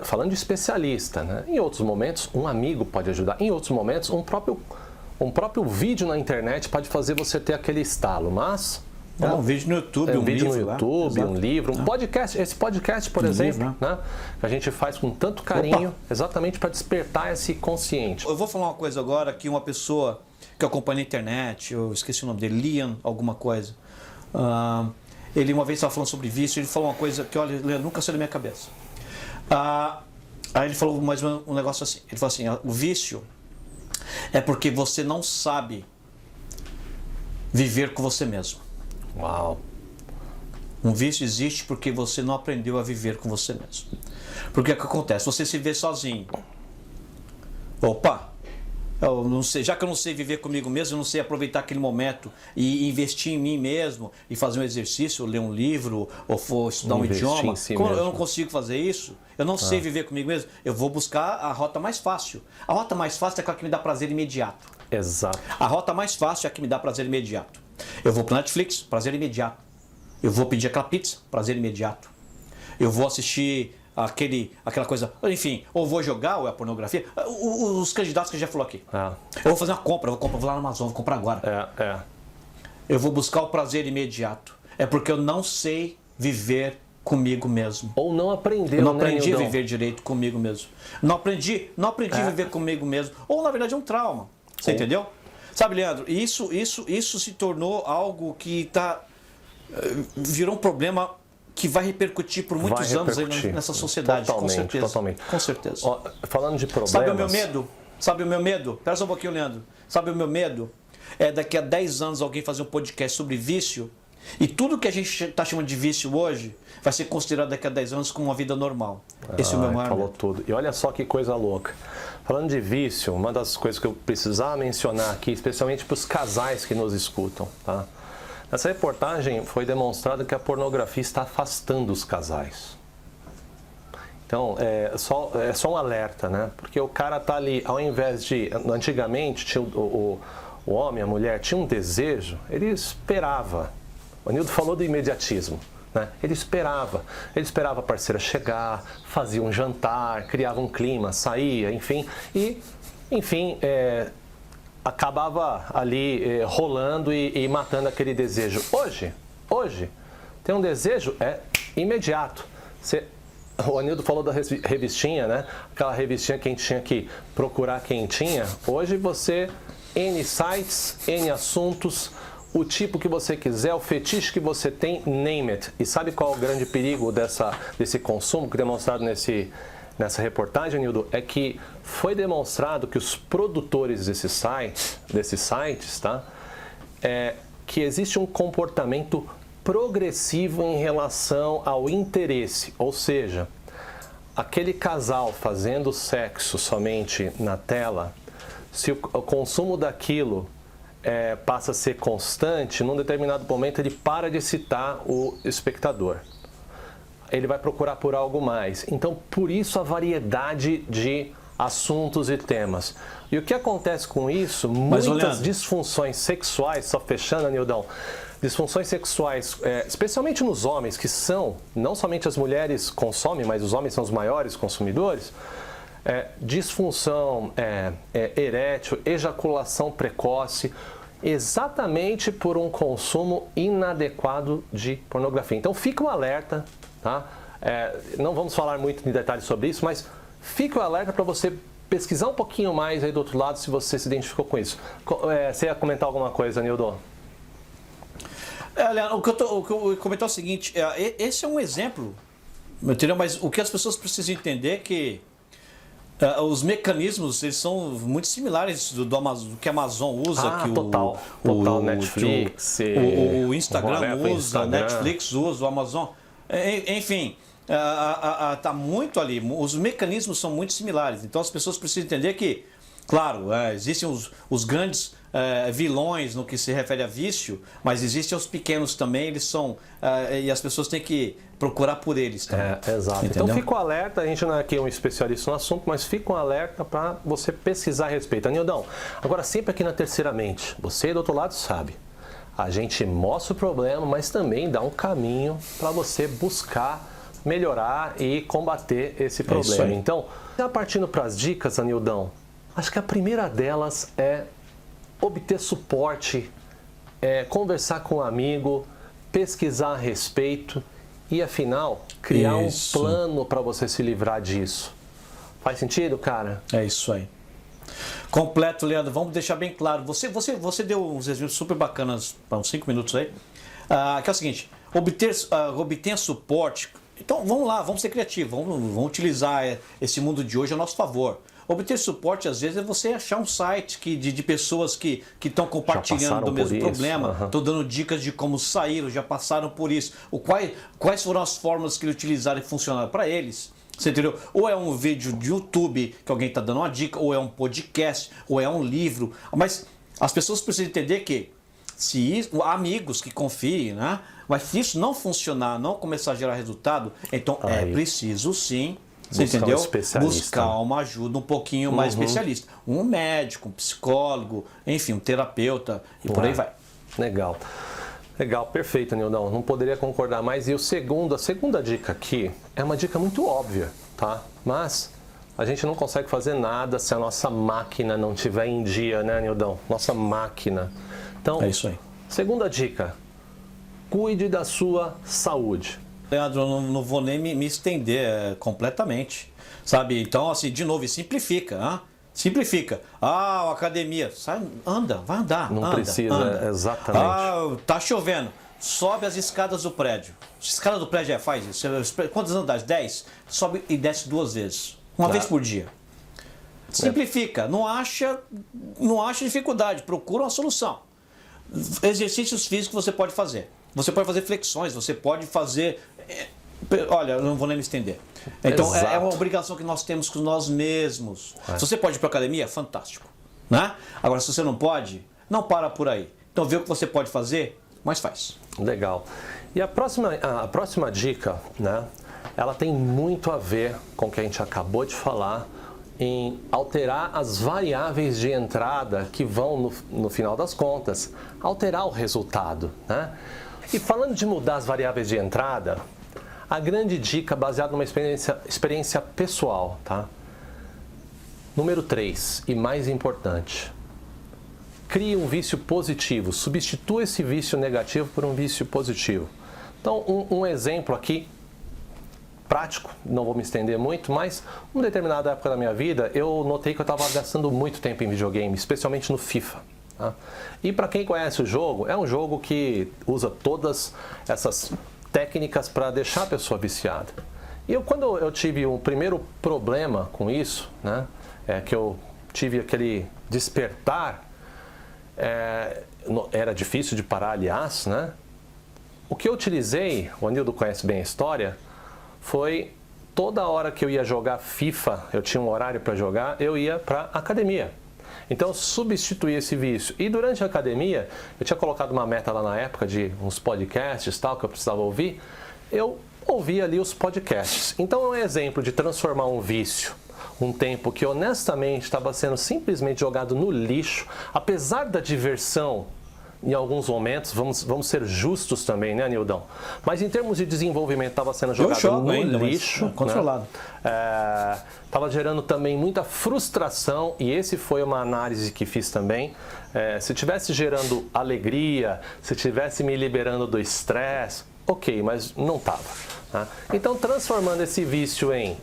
Falando de especialista, né? Em outros momentos um amigo pode ajudar. Em outros momentos um próprio vídeo na internet pode fazer você ter aquele estalo. Mas um vídeo no YouTube, um vídeo no YouTube, um livro, um podcast. Esse podcast, por exemplo, livro, né? Que a gente faz com tanto carinho, exatamente para despertar esse consciente. Eu vou falar uma coisa agora que uma pessoa que eu acompanho na internet, eu esqueci o nome dele, Liam alguma coisa. Ele uma vez estava falando sobre vício, ele falou uma coisa que, olha, nunca saiu da minha cabeça. Aí ele falou mais um negócio assim, ele falou assim, o vício é porque você não sabe viver com você mesmo. Uau! Um vício existe porque você não aprendeu a viver com você mesmo. Porque o que acontece? Você se vê sozinho. Opa! Eu não sei, já que eu não sei viver comigo mesmo, eu não sei aproveitar aquele momento e investir em mim mesmo e fazer um exercício, ou ler um livro, ou for estudar um idioma. Como eu não consigo fazer isso, eu não sei viver comigo mesmo, eu vou buscar a rota mais fácil. A rota mais fácil é aquela que me dá prazer imediato. Exato. A rota mais fácil é a que me dá prazer imediato. Eu vou para Netflix, prazer imediato. Eu vou pedir aquela pizza, prazer imediato. Eu vou assistir aquela coisa, enfim, ou vou jogar, ou é a pornografia, os candidatos que a gente já falou aqui. Eu vou fazer uma compra, vou lá na Amazon, vou comprar agora. Eu vou buscar o prazer imediato. É porque eu não sei viver comigo mesmo. Ou não aprendeu, eu não aprendi a viver direito comigo mesmo. Não aprendi a viver comigo mesmo. Ou na verdade é um trauma. Você entendeu? Sabe, Leandro, isso se tornou algo que virou um problema que vai repercutir por muitos anos aí nessa sociedade. Totalmente, com certeza. Totalmente. Com certeza. Ó, falando de problemas... Sabe o meu medo? Sabe o meu medo? Pera só um pouquinho, Leandro. Sabe o meu medo? É daqui a 10 anos alguém fazer um podcast sobre vício e tudo que a gente está chamando de vício hoje vai ser considerado daqui a 10 anos como uma vida normal. Esse é o meu maior falou medo. tudo. E olha só que coisa louca. Falando de vício, uma das coisas que eu precisava mencionar aqui, especialmente para os casais que nos escutam, tá? Nessa reportagem foi demonstrado que a pornografia está afastando os casais. Então, é só um alerta, né? Porque o cara tá ali, ao invés de... Antigamente, tinha o homem, a mulher, tinha um desejo, ele esperava O Anildo falou do imediatismo. Né? Ele esperava a parceira chegar, fazia um jantar, criava um clima, saía, enfim, acabava ali rolando e matando aquele desejo. Hoje, tem um desejo imediato. O Anildo falou da revistinha, né? Aquela revistinha que a gente tinha que procurar quentinha. Hoje você, N sites, N assuntos, o tipo que você quiser, o fetiche que você tem, name it. E sabe qual é o grande perigo desse consumo que é demonstrado nessa reportagem, Anildo? É que foi demonstrado que os produtores desses sites, tá? Que existe um comportamento progressivo em relação ao interesse, ou seja, aquele casal fazendo sexo somente na tela, se o consumo daquilo passa a ser constante, num determinado momento ele para de excitar o espectador. Ele vai procurar por algo mais. Então, por isso a variedade de assuntos e temas. E o que acontece com isso? Muitas disfunções sexuais, só fechando, Anildão, disfunções sexuais, especialmente nos homens, que são, não somente as mulheres consomem, mas os homens são os maiores consumidores, disfunção erétil, ejaculação precoce, exatamente por um consumo inadequado de pornografia. Então fica o alerta, tá? Não vamos falar muito em detalhes sobre isso, mas fica o alerta para você pesquisar um pouquinho mais aí do outro lado se você se identificou com isso. Você ia comentar alguma coisa, Nildo? O que eu ia comentar é o seguinte, esse é um exemplo, entendeu? Mas o que as pessoas precisam entender é que os mecanismos, eles são muito similares do que a Amazon usa, que total, Netflix, o Instagram usa, o Netflix usa, o Amazon, enfim, tá muito ali, os mecanismos são muito similares, então as pessoas precisam entender que, claro, existem os grandes vilões no que se refere a vício, mas existem os pequenos também, eles são, e as pessoas têm que procurar por eles também. Exato. Entendeu? Então fica um alerta, a gente não é aqui um especialista no assunto, mas fica um alerta para você pesquisar a respeito. Anildão, agora sempre aqui na Terceira Mente, você do outro lado sabe, a gente mostra o problema, mas também dá um caminho para você buscar melhorar e combater esse problema. Então, já partindo para as dicas, Anildão, acho que a primeira delas é obter suporte, conversar com um amigo, pesquisar a respeito e, afinal, criar um plano para você se livrar disso. Faz sentido, cara? É isso aí. Completo, Leandro. Vamos deixar bem claro. Você deu uns exemplos super bacanas para uns 5 minutos aí. Que é o seguinte, obter suporte. Então, vamos lá, vamos ser criativos. Vamos utilizar esse mundo de hoje a nosso favor. Obter suporte, às vezes, é você achar um site de pessoas que estão compartilhando do mesmo problema, estão dando dicas de como saíram, já passaram por isso, quais foram as fórmulas que eles utilizaram e funcionaram para eles. Você entendeu? Ou é um vídeo de YouTube que alguém está dando uma dica, ou é um podcast, ou é um livro. Mas as pessoas precisam entender que há amigos que confiem, né? Mas se isso não funcionar, não começar a gerar resultado, então é preciso sim. Você entendeu? Buscar uma ajuda um pouquinho mais especialista. Um médico, um psicólogo, enfim, um terapeuta e por aí vai. Legal. Legal, perfeito, Nildão. Não poderia concordar mais. E a segunda dica aqui é uma dica muito óbvia, tá? Mas a gente não consegue fazer nada se a nossa máquina não estiver em dia, né, Nildão? Nossa máquina. Então, é isso aí. Segunda dica, cuide da sua saúde. Leandro, eu não vou nem me estender completamente, sabe? Então, assim, de novo, simplifica, hein? Simplifica. A academia, vai andar. Não precisa, exatamente. Tá chovendo, sobe as escadas do prédio. A escada do prédio faz isso. Quantos andares? 10? Sobe e desce 2 vezes. Uma vez por dia. Simplifica. Não acha dificuldade, procura uma solução. Exercícios físicos você pode fazer. Você pode fazer flexões, você pode fazer... Olha, eu não vou nem me estender. Então, é uma obrigação que nós temos com nós mesmos. Se você pode ir para a academia, fantástico. Né? Agora, se você não pode, não para por aí. Então, vê o que você pode fazer, mas faz. Legal. E a próxima dica, né? Ela tem muito a ver com o que a gente acabou de falar, em alterar as variáveis de entrada que vão, no final das contas, alterar o resultado, né? E falando de mudar as variáveis de entrada, a grande dica baseada numa experiência pessoal, tá? Número 3, e mais importante, crie um vício positivo, substitua esse vício negativo por um vício positivo. Então, um exemplo aqui, prático, não vou me estender muito, mas em uma determinada época da minha vida, eu notei que eu estava gastando muito tempo em videogame, especialmente no FIFA. Tá? E para quem conhece o jogo, é um jogo que usa todas essas técnicas para deixar a pessoa viciada. E quando eu tive um primeiro problema com isso, né, que eu tive aquele despertar, era difícil de parar, aliás, né? O que eu utilizei, o Anildo conhece bem a história, foi toda hora que eu ia jogar FIFA, eu tinha um horário para jogar, eu ia para a academia. Então eu substituí esse vício. E durante a academia, eu tinha colocado uma meta lá na época de uns podcasts tal, que eu precisava ouvir. Eu ouvia ali os podcasts. Então é um exemplo de transformar um vício, um tempo que honestamente estava sendo simplesmente jogado no lixo, apesar da diversão. Em alguns momentos, vamos ser justos também, né, Nildão? Mas em termos de desenvolvimento, estava sendo jogado no lixo. Controlado. Estava gerando também muita frustração, e esse foi uma análise que fiz também. Se estivesse gerando alegria, se estivesse me liberando do estresse, ok, mas não estava. Né? Então, transformando esse vício em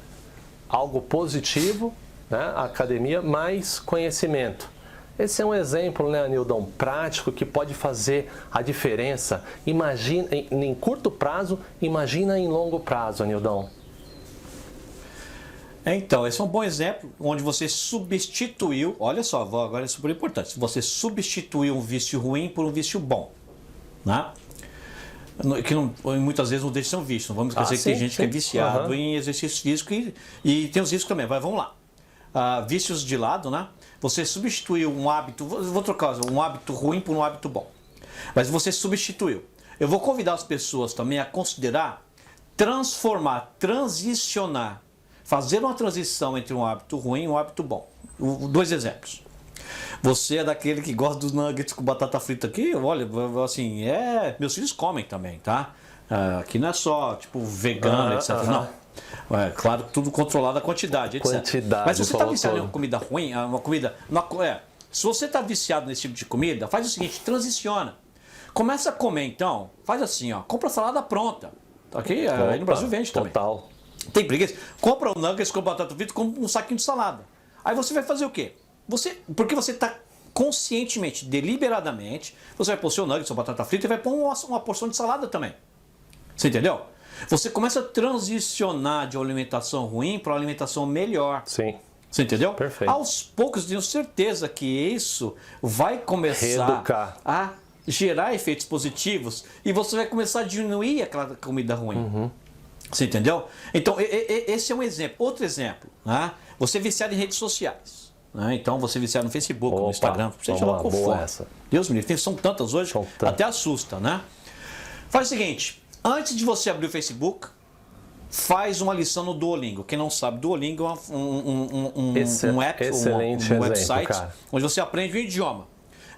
algo positivo, né, a academia, mais conhecimento. Esse é um exemplo, né, Nildão, prático, que pode fazer a diferença. Imagina em curto prazo, imagina em longo prazo, Nildão. Então, esse é um bom exemplo onde você substituiu, olha só, agora é super importante, você substituiu um vício ruim por um vício bom, né? Que muitas vezes não deixa de ser um vício, não vamos esquecer que tem gente que é viciado em exercício físico e tem os riscos também, mas vamos lá. Vícios de lado, né? Você substituiu um hábito, vou trocar um hábito ruim por um hábito bom, mas você substituiu. Eu vou convidar as pessoas também a considerar transformar, transicionar, fazer uma transição entre um hábito ruim e um hábito bom. Dois exemplos. Você é daquele que gosta dos nuggets com batata frita aqui? Olha, assim, meus filhos comem também, tá? Aqui não é só, tipo, vegano, etc. Não. Claro, tudo controlado a quantidade, etc. Mas se você está viciado em uma comida ruim, se você está viciado nesse tipo de comida, faz o seguinte, transiciona. Começa a comer então, faz assim, ó, compra salada pronta. Aqui, aí no Brasil vende também. Total. Tem preguiça? Compra um nuggets com batata frita, compra um saquinho de salada. Aí você vai fazer o quê? Porque você está conscientemente, deliberadamente, você vai pôr seu nuggets, sua batata frita e vai pôr uma porção de salada também. Você entendeu? Você começa a transicionar de uma alimentação ruim para uma alimentação melhor. Sim. Você entendeu? Perfeito. Aos poucos, tenho certeza que isso vai começar a gerar efeitos positivos e você vai começar a diminuir aquela comida ruim. Você entendeu? Então, esse é um exemplo. Outro exemplo, né? Você é viciado em redes sociais. Né? Então, você é viciado no Facebook, no Instagram, seja lá qual for. Deus me livre, são tantas hoje, até assusta, né? Faz o seguinte. Antes de você abrir o Facebook, faz uma lição no Duolingo. Quem não sabe, Duolingo é um app, um website, cara, onde você aprende um idioma.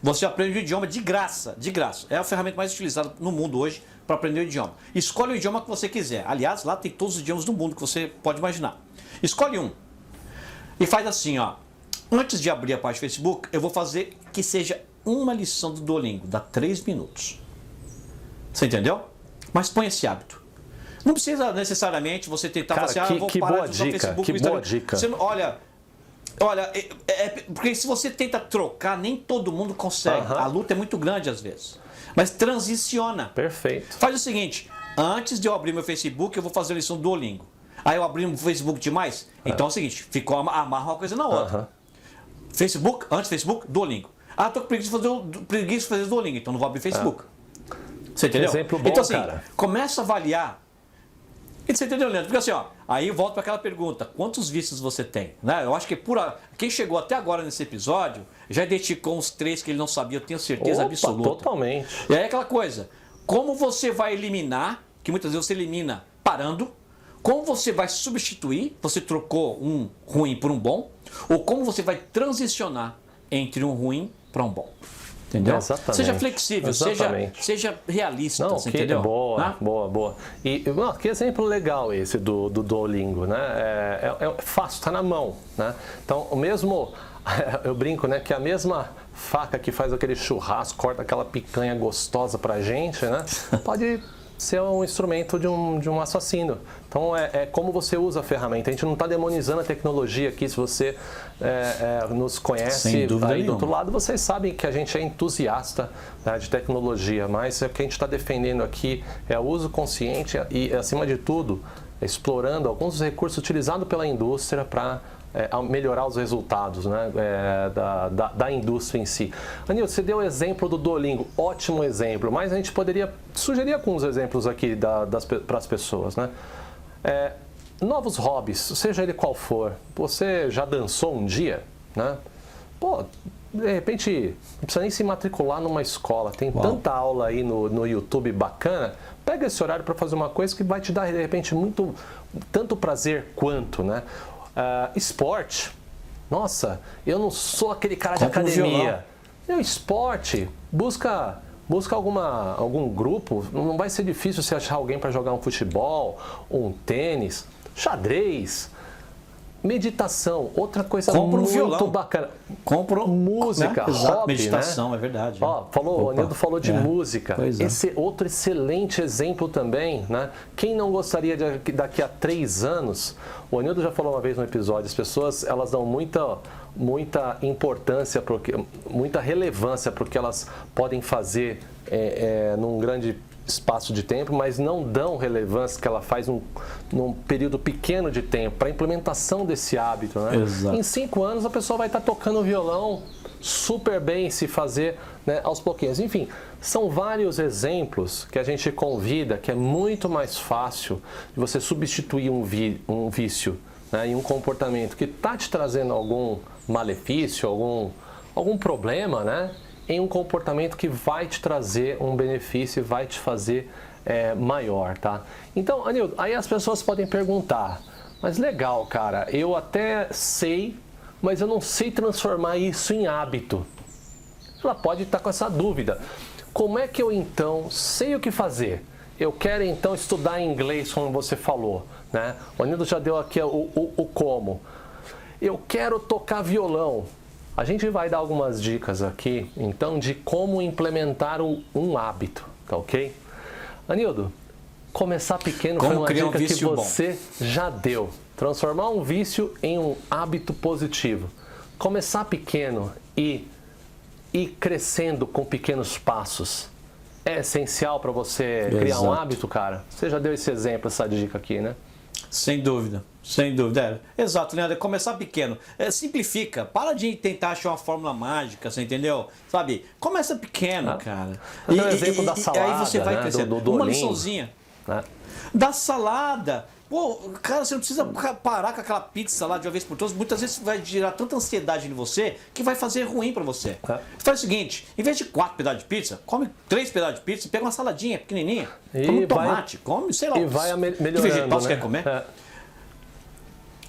Você aprende um idioma de graça, de graça. É a ferramenta mais utilizada no mundo hoje para aprender o idioma. Escolhe o idioma que você quiser. Aliás, lá tem todos os idiomas do mundo que você pode imaginar. Escolhe um. E faz assim, ó. Antes de abrir a página do Facebook, eu vou fazer que seja uma lição do Duolingo. Dá 3 minutos. Você entendeu? Mas põe esse hábito. Não precisa necessariamente você tentar fazer, vou parar de usar o Facebook, que boa dica. Você, olha, porque se você tenta trocar, nem todo mundo consegue. A luta é muito grande às vezes. Mas transiciona. Perfeito. Faz o seguinte, antes de eu abrir meu Facebook, eu vou fazer a lição do Duolingo. Aí eu abri o Facebook demais? Então é o seguinte, amarra uma coisa na outra. Facebook, antes Facebook, Duolingo. Tô com preguiça de fazer Duolingo, então não vou abrir Facebook. Você entendeu? Exemplo bom, então assim, cara. Começa a avaliar. E você entendeu, Leandro? Porque assim, ó, aí eu volto para aquela pergunta, quantos vícios você tem? Né? Eu acho que quem chegou até agora nesse episódio, já identificou uns 3 que ele não sabia, eu tenho certeza absoluta. Totalmente. E aí aquela coisa, como você vai eliminar, que muitas vezes você elimina parando, como você vai substituir, você trocou um ruim por um bom, ou como você vai transicionar entre um ruim para um bom. Entendeu? Exatamente. Seja flexível, Exatamente. seja realista, Não, você entendeu? boa, boa. E que exemplo legal esse do Duolingo, né? É fácil, está na mão, né? Então, o mesmo, eu brinco, né? Que a mesma faca que faz aquele churrasco, corta aquela picanha gostosa pra gente, né? Pode ser um instrumento de um assassino. Então, é como você usa a ferramenta. A gente não está demonizando a tecnologia aqui. Se você nos conhece Sem dúvida aí do nenhuma. outro lado, vocês sabem que a gente é entusiasta, né, de tecnologia, mas o que a gente está defendendo aqui é o uso consciente e, acima de tudo, explorando alguns dos recursos utilizados pela indústria para melhorar os resultados, né, da indústria em si. Anilton, você deu o exemplo do Duolingo, ótimo exemplo, mas a gente poderia sugerir alguns exemplos aqui para as pessoas, né? Novos hobbies, seja ele qual for. Você já dançou um dia, né? Pô, de repente, não precisa nem se matricular numa escola. Tem tanta aula aí no YouTube bacana. Pega esse horário para fazer uma coisa que vai te dar, de repente, tanto prazer quanto, né? Esporte. Nossa, eu não sou aquele cara de academia. Esporte, busca algum grupo. Não vai ser difícil você achar alguém para jogar um futebol, um tênis, xadrez, meditação, outra coisa muito bacana. Música, né? Exato, hobby, meditação, né? é verdade. O Anilton falou de música. Esse outro excelente exemplo também, né? Quem não gostaria de daqui a 3 anos, o Anilton já falou uma vez no episódio, as pessoas elas dão muita importância, muita relevância para o que elas podem fazer num grande espaço de tempo, mas não dão relevância que ela faz num período pequeno de tempo para a implementação desse hábito, né? Exato. Em 5 anos a pessoa vai estar tocando violão super bem, se fazer, né, aos pouquinhos. Enfim, são vários exemplos que a gente convida, que é muito mais fácil de você substituir um vício, né, e um comportamento que está te trazendo algum malefício, algum problema, né, em um comportamento que vai te trazer um benefício e vai te fazer maior, tá? Então, Anilton, aí as pessoas podem perguntar, mas legal, cara, eu até sei, mas eu não sei transformar isso em hábito. Ela pode estar com essa dúvida. Como é que eu então sei o que fazer? Eu quero então estudar inglês, como você falou, né? O Anilton já deu aqui o como. Eu quero tocar violão. A gente vai dar algumas dicas aqui, então, de como implementar um hábito, tá ok? Anilton, começar pequeno foi uma dica que você já deu. Transformar um vício em um hábito positivo. Começar pequeno e ir crescendo com pequenos passos é essencial para você criar um hábito, cara? Você já deu esse exemplo, essa dica aqui, né? Sem dúvida. Sem dúvida. Exato, Leandro. Começar pequeno. Simplifica. Para de tentar achar uma fórmula mágica, você entendeu? Sabe? Começa pequeno, cara. E o exemplo da salada, aí você vai, né, crescendo. Do uma liçãozinha. Né? Da salada. Pô, cara, você não precisa parar com aquela pizza lá de uma vez por todas. Muitas vezes vai gerar tanta ansiedade em você que vai fazer ruim pra você. Faz o seguinte, em vez de 4 pedaços de pizza, come 3 pedaços de pizza, pega uma saladinha pequenininha, come um tomate, come, sei lá, e vai melhorando, que vegetal você né? quer comer.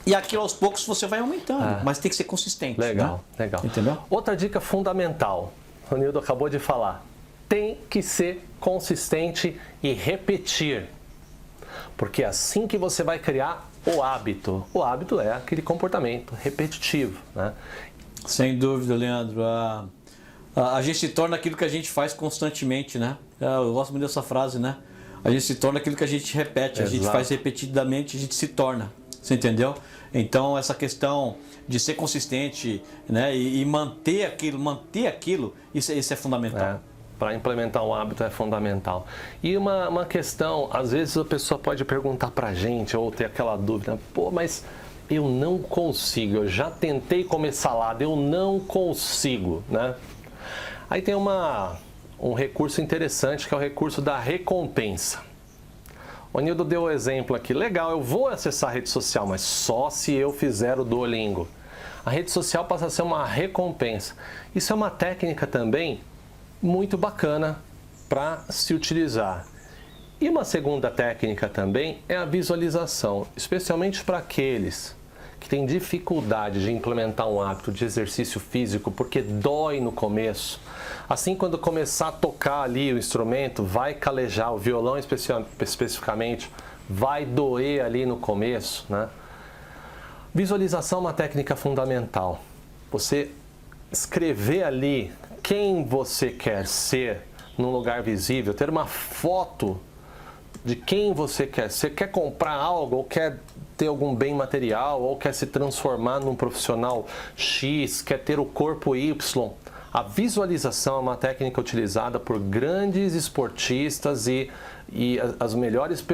E aquilo aos poucos você vai aumentando, mas tem que ser consistente. Legal, né? legal. Entendeu? Outra dica fundamental, o Nildo acabou de falar, tem que ser consistente e repetir. Porque é assim que você vai criar o hábito. O hábito é aquele comportamento repetitivo, né? Sem dúvida, Leandro. A gente se torna aquilo que a gente faz constantemente, né? Eu gosto muito dessa frase, né? A gente se torna aquilo que a gente repete. Exato. A gente faz repetidamente, a gente se torna. Você entendeu? Então, essa questão de ser consistente, né? E manter aquilo, isso é fundamental. Para implementar um hábito é fundamental. E uma questão, às vezes a pessoa pode perguntar pra gente, ou ter aquela dúvida, pô, mas eu não consigo, eu já tentei comer salada, eu não consigo, né? Aí tem um recurso interessante, que é o recurso da recompensa. O Nildo deu o exemplo aqui, legal, eu vou acessar a rede social, mas só se eu fizer o Duolingo. A rede social passa a ser uma recompensa. Isso é uma técnica também muito bacana para se utilizar. E uma segunda técnica também é a visualização, especialmente para aqueles que tem dificuldade de implementar um hábito de exercício físico porque dói no começo, assim quando começar a tocar ali o instrumento, vai calejar, o violão especificamente, vai doer ali no começo, né? Visualização é uma técnica fundamental. Você escrever ali quem você quer ser num lugar visível, ter uma foto de quem você quer ser, quer comprar algo, ou quer ter algum bem material, ou quer se transformar num profissional X, quer ter o corpo Y. A visualização é uma técnica utilizada por grandes esportistas e as melhores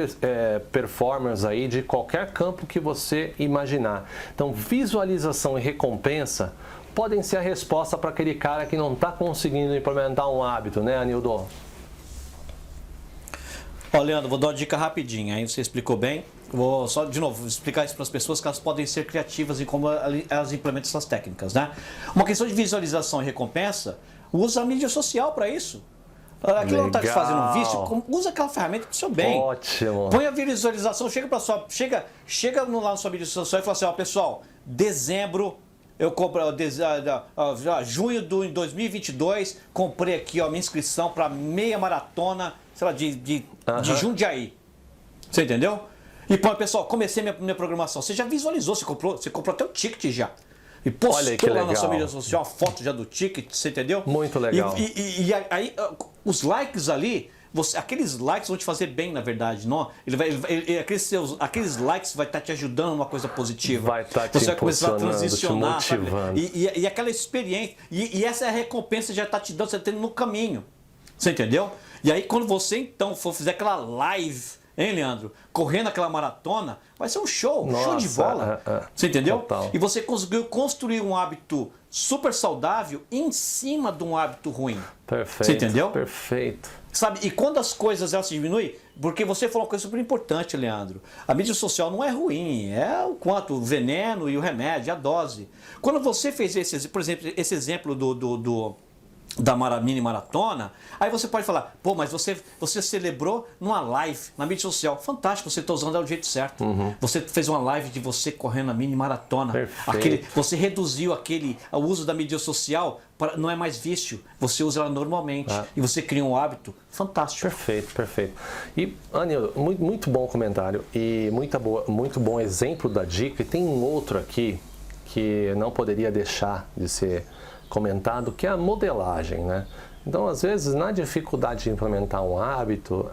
performers aí de qualquer campo que você imaginar. Então, visualização e recompensa podem ser a resposta para aquele cara que não está conseguindo implementar um hábito, né, Anildo? Ó, Leandro, vou dar uma dica rapidinha, aí você explicou bem. Vou só, de novo, explicar isso para as pessoas que elas podem ser criativas em como elas implementam essas técnicas, né? Uma questão de visualização e recompensa, usa a mídia social para isso. Aquilo não está te fazendo um vício, usa aquela ferramenta para o seu bem. Ótimo. Põe a visualização, chega lá na sua mídia social e fala assim, ó, pessoal, dezembro, eu comprei, junho de 2022, comprei aqui, ó, minha inscrição para meia maratona, sei lá, de Jundiaí. Você entendeu? E põe, pessoal, comecei minha programação. Você já visualizou, você comprou até o ticket já. E postou lá na sua mídia social a foto já do ticket, você entendeu? Muito legal. E aí, os likes ali, aqueles likes vão te fazer bem, na verdade, não? Aqueles likes vai estar te ajudando numa coisa positiva. Vai estar te Você vai começar a transicionar, te motivando. E aquela experiência, e essa é a recompensa que já está te dando, você está tendo no caminho. Você entendeu? E aí, quando você então for fazer aquela live, hein, Leandro? Correndo aquela maratona, vai ser um show, show de bola. Você entendeu? Total. E você conseguiu construir um hábito super saudável em cima de um hábito ruim. Perfeito. Você entendeu? Perfeito. Sabe? E quando as coisas elas se diminuem, porque você falou uma coisa super importante, Leandro. A mídia social não é ruim, é o quanto, o veneno e o remédio, a dose. Quando você fez por exemplo, esse exemplo da mini maratona, aí você pode falar, pô, mas você celebrou numa live na mídia social. Fantástico, você está usando do jeito certo. Você fez uma live de você correndo a mini maratona. Você reduziu o uso da mídia social, não é mais vício, você usa ela normalmente e você cria um hábito fantástico. Perfeito, perfeito. E, Anil, muito bom comentário e muito bom exemplo da dica. E tem um outro aqui que não poderia deixar de ser comentado, que é a modelagem, né? Então, às vezes, na dificuldade de implementar um hábito,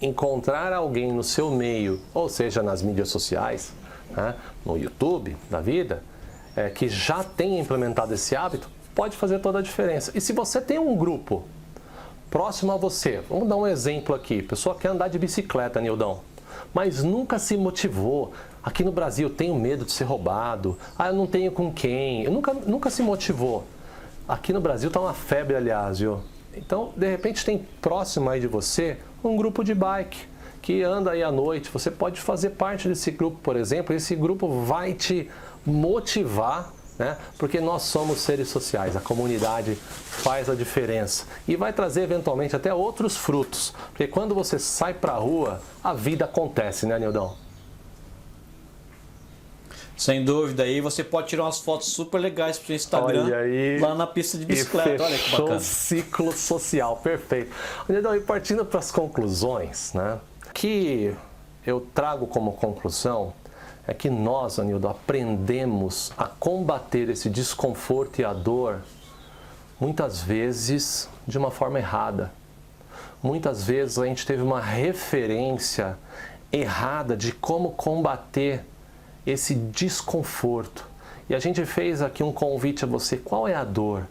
encontrar alguém no seu meio, ou seja, nas mídias sociais, né? No YouTube da vida, que já tenha implementado esse hábito, pode fazer toda a diferença. E se você tem um grupo próximo a você, vamos dar um exemplo aqui, a pessoa quer andar de bicicleta, Nildão, mas nunca se motivou. Aqui no Brasil eu tenho medo de ser roubado, eu não tenho com quem, eu nunca se motivou. Aqui no Brasil está uma febre, aliás, viu? Então, de repente tem próximo aí de você um grupo de bike que anda aí à noite, você pode fazer parte desse grupo, por exemplo, esse grupo vai te motivar, né? Porque nós somos seres sociais, a comunidade faz a diferença e vai trazer eventualmente até outros frutos, porque quando você sai para a rua, a vida acontece, né, Nildão? Sem dúvida, aí você pode tirar umas fotos super legais para o Instagram, lá na pista de bicicleta. Olha que bacana. Ciclo social, perfeito. Nildão, e partindo para as conclusões, né? O que eu trago como conclusão é que nós, Anildo, aprendemos a combater esse desconforto e a dor, muitas vezes de uma forma errada. Muitas vezes a gente teve uma referência errada de como combater esse desconforto. E a gente fez aqui um convite a você, qual é a dor?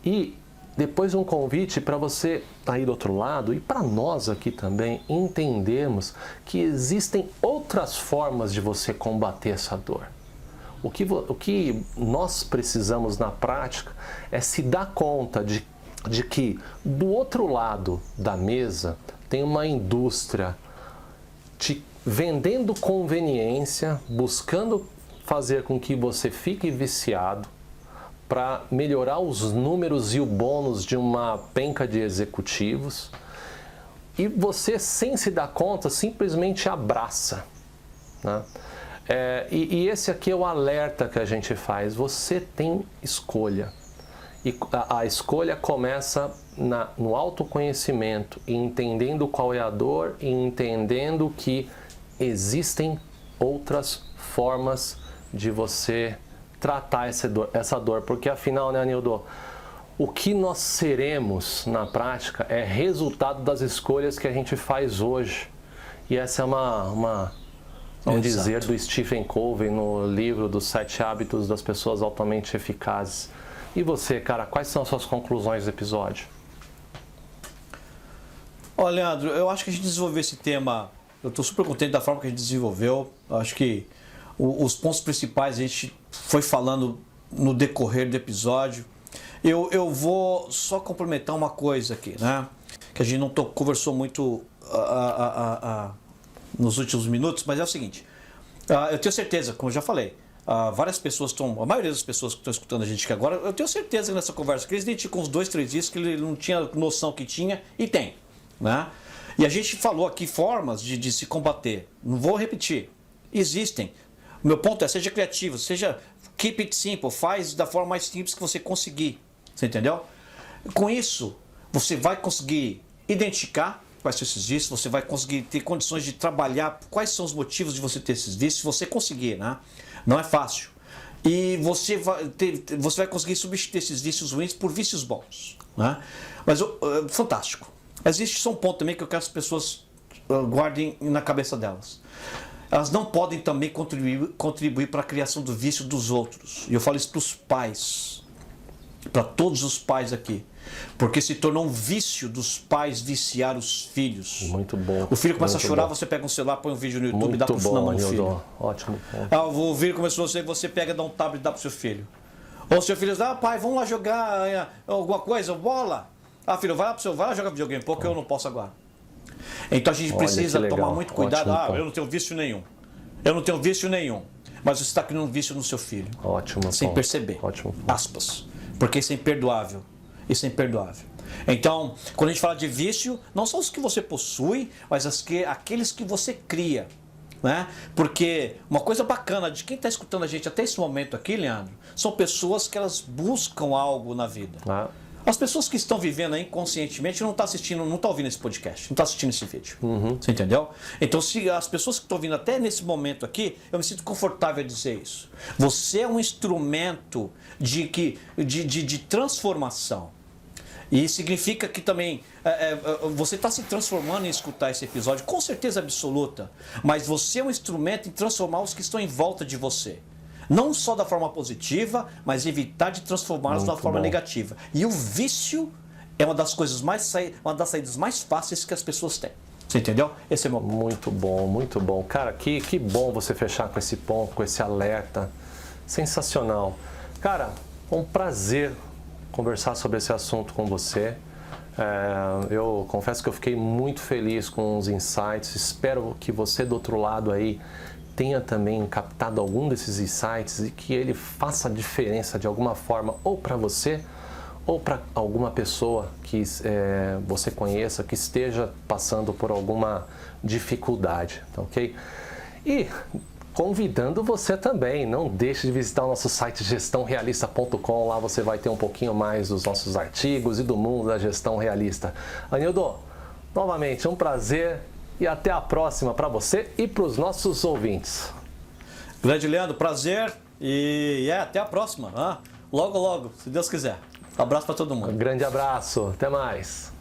E depois um convite para você aí do outro lado e para nós aqui também entendermos que existem outras formas de você combater essa dor. O que nós precisamos na prática é se dar conta de que do outro lado da mesa tem uma indústria te vendendo conveniência, buscando fazer com que você fique viciado para melhorar os números e o bônus de uma penca de executivos, e você, sem se dar conta, simplesmente abraça, né? E esse aqui é o alerta que a gente faz. Você tem escolha. E a escolha começa no autoconhecimento, e entendendo qual é a dor, e entendendo que existem outras formas de você tratar essa dor. Porque afinal, né, Anildo, o que nós seremos na prática é resultado das escolhas que a gente faz hoje. E essa é vamos dizer, do Stephen Covey no livro dos 7 hábitos das pessoas altamente eficazes. E você, cara, quais são as suas conclusões do episódio? Olha, Leandro, eu acho que a gente desenvolveu esse tema, eu estou super contente da forma que a gente desenvolveu. Eu acho que os pontos principais a gente foi falando no decorrer do episódio. Eu vou só complementar uma coisa aqui, né? Que a gente não conversou muito nos últimos minutos, mas é o seguinte. Eu tenho certeza, como eu já falei, várias pessoas a maioria das pessoas que estão escutando a gente aqui agora, eu tenho certeza que nessa conversa, que eles identificam uns 2, 3 dias que ele não tinha noção que tinha, e tem, né? E a gente falou aqui formas de se combater. Não vou repetir. Existem. O meu ponto é, seja criativo, keep it simple, faz da forma mais simples que você conseguir. Você entendeu? Com isso, você vai conseguir identificar quais são esses vícios, você vai conseguir ter condições de trabalhar quais são os motivos de você ter esses vícios, se você conseguir, né? Não é fácil. E você vai conseguir substituir esses vícios ruins por vícios bons, né? Mas, fantástico. Existe só um ponto também que eu quero que as pessoas guardem na cabeça delas. Elas não podem também contribuir para a criação do vício dos outros. E eu falo isso para os pais, para todos os pais aqui. Porque se tornou um vício dos pais viciar os filhos. Muito bom. O filho começa a chorar, bom. Você pega um celular, põe um vídeo no YouTube e dá Muito na mão do filho. Ótimo. O filho começou a você pega, dá um tablet e dá pro seu filho. Ou o seu filho diz, pai, vamos lá jogar alguma coisa, bola. Filho, vai lá jogar videogame, porque eu não posso agora. Então a gente precisa tomar muito cuidado. Eu não tenho vício nenhum. Eu não tenho vício nenhum. Mas você está criando um vício no seu filho. Ótimo. Sem perceber. Ótimo. Aspas. Porque isso é imperdoável. Isso é imperdoável. Então, quando a gente fala de vício, não são os que você possui, mas aqueles que você cria. Né? Porque uma coisa bacana de quem está escutando a gente até esse momento aqui, Leandro, são pessoas que elas buscam algo na vida. As pessoas que estão vivendo aí inconscientemente não estão assistindo, não estão ouvindo esse podcast, não estão assistindo esse vídeo. Você entendeu? Então, se as pessoas que estão vindo até nesse momento aqui, eu me sinto confortável a dizer isso. Você é um instrumento de transformação. E significa que também você está se transformando em escutar esse episódio, com certeza absoluta. Mas você é um instrumento em transformar os que estão em volta de você. Não só da forma positiva, mas evitar de transformá-los da forma negativa. E o vício é uma das saídas mais fáceis que as pessoas têm. Você entendeu? Esse é o meu ponto. Muito bom, muito bom. Cara, que bom você fechar com esse ponto, com esse alerta. Sensacional. Cara, um prazer conversar sobre esse assunto com você. Eu confesso que eu fiquei muito feliz com os insights. Espero que você do outro lado aí tenha também captado algum desses insights e que ele faça diferença de alguma forma, ou para você, ou para alguma pessoa que você conheça, que esteja passando por alguma dificuldade, tá ok? E convidando você também, não deixe de visitar o nosso site gestãorealista.com, lá você vai ter um pouquinho mais dos nossos artigos e do mundo da gestão realista. Anildo, novamente, um prazer. E até a próxima para você e para os nossos ouvintes. Grande Leandro, prazer e até a próxima. Logo, logo, se Deus quiser. Um abraço para todo mundo. Um grande abraço, até mais.